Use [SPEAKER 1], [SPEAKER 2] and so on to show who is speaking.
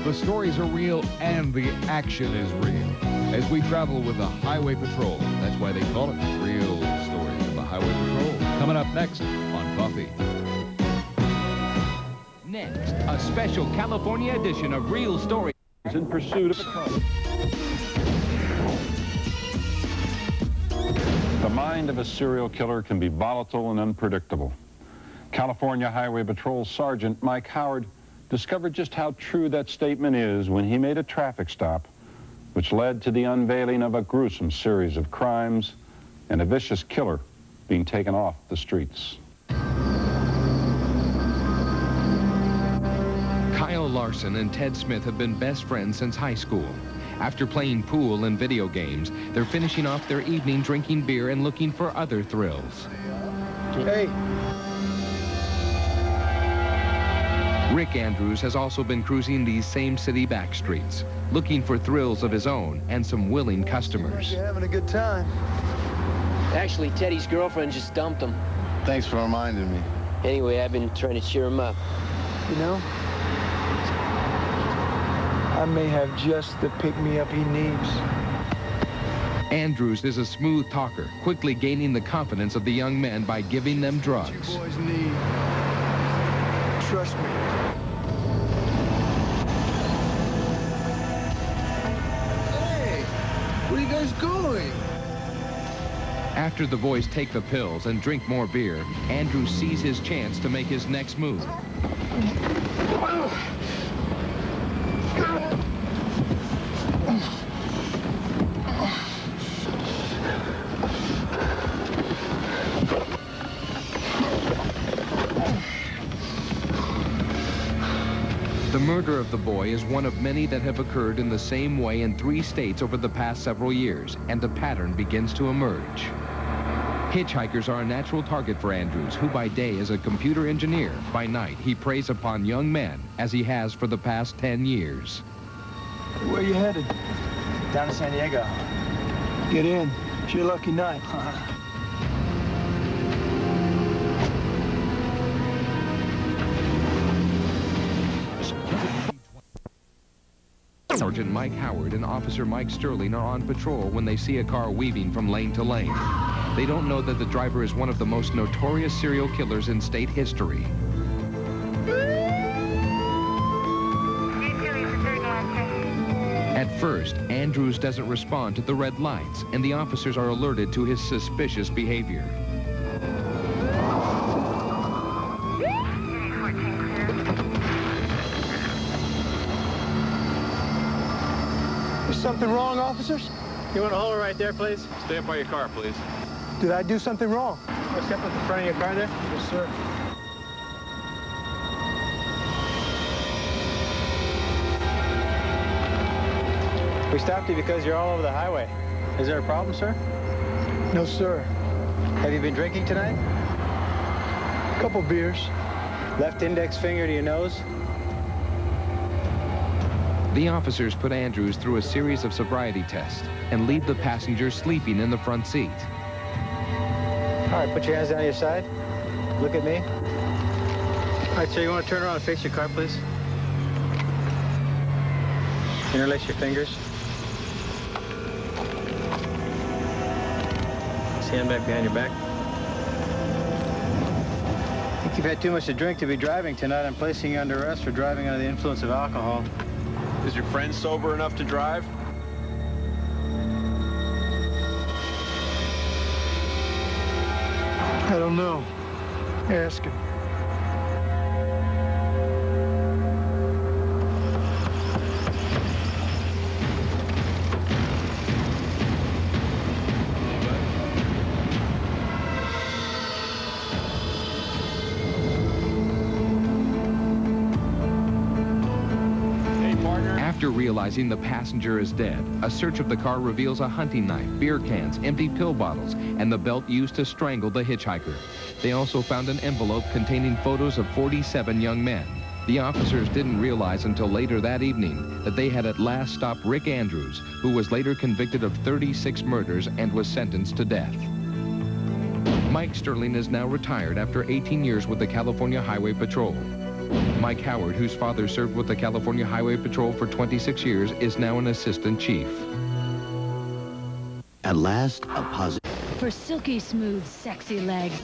[SPEAKER 1] The stories are real and the action is real. As we travel with the Highway Patrol, that's why they call it Real Stories of the Highway Patrol. Coming up next on Coffee.
[SPEAKER 2] Next, a special California edition of Real Stories.
[SPEAKER 3] In pursuit of a car. The mind of a serial killer can be volatile and unpredictable. California Highway Patrol Sergeant Mike Howard discovered just how true that statement is when he made a traffic stop, which led to the unveiling of a gruesome series of crimes and a vicious killer being taken off the streets.
[SPEAKER 2] Kyle Larson and Ted Smith have been best friends since high school. After playing pool and video games, they're finishing off their evening drinking beer and looking for other thrills.
[SPEAKER 4] Hey.
[SPEAKER 2] Rick Andrews has also been cruising these same city back streets, looking for thrills of his own and some willing customers.
[SPEAKER 4] You're having a good time.
[SPEAKER 5] Actually, Teddy's girlfriend just dumped him.
[SPEAKER 4] Thanks for reminding me.
[SPEAKER 5] Anyway, I've been trying to cheer him up.
[SPEAKER 6] You know, I may have just the pick-me-up he needs.
[SPEAKER 2] Andrews is a smooth talker, quickly gaining the confidence of the young men by giving them drugs.
[SPEAKER 6] What you boys need. Trust me. Hey, where are you guys going?
[SPEAKER 2] After the boys take the pills and drink more beer, Andrews sees his chance to make his next move. The murder of the boy is one of many that have occurred in the same way in 3 states over the past several years, and a pattern begins to emerge. Hitchhikers are a natural target for Andrews, who by day is a computer engineer. By night, he preys upon young men, as he has for the past 10 years.
[SPEAKER 6] Where are you headed?
[SPEAKER 4] Down to San Diego.
[SPEAKER 6] Get in. It's your lucky night.
[SPEAKER 2] Sergeant Mike Howard and Officer Mike Sterling are on patrol when they see a car weaving from lane to lane. They don't know that the driver is one of the most notorious serial killers in state history. At first, Andrews doesn't respond to the red lights, and the officers are alerted to his suspicious behavior.
[SPEAKER 6] Is something wrong, officers?
[SPEAKER 4] You want to hold it right there, please?
[SPEAKER 3] Stay up by your car, please.
[SPEAKER 6] Did I do something wrong?
[SPEAKER 4] Step at the front of your car there?
[SPEAKER 6] Yes, sir.
[SPEAKER 4] We stopped you because you're all over the highway. Is there a problem, sir?
[SPEAKER 6] No, sir.
[SPEAKER 4] Have you been drinking tonight?
[SPEAKER 6] Couple beers.
[SPEAKER 4] Left index finger to your nose?
[SPEAKER 2] The officers put Andrews through a series of sobriety tests and leave the passenger sleeping in the front seat.
[SPEAKER 4] All right, put your hands down your side. Look at me. All right, sir, you want to turn around and face your car, please? Interlace your fingers. Stand back behind your back. I think you've had too much to drink to be driving tonight. I'm placing you under arrest for driving under the influence of alcohol.
[SPEAKER 7] Is your friend sober enough to drive?
[SPEAKER 6] I don't know. Ask him.
[SPEAKER 2] After realizing the passenger is dead, a search of the car reveals a hunting knife, beer cans, empty pill bottles, and the belt used to strangle the hitchhiker. They also found an envelope containing photos of 47 young men. The officers didn't realize until later that evening that they had at last stopped Rick Andrews, who was later convicted of 36 murders and was sentenced to death. Mike Sterling is now retired after 18 years with the California Highway Patrol. Mike Howard, whose father served with the California Highway Patrol for 26 years, is now an assistant chief.
[SPEAKER 8] At last, a positive.
[SPEAKER 9] For silky smooth, sexy legs.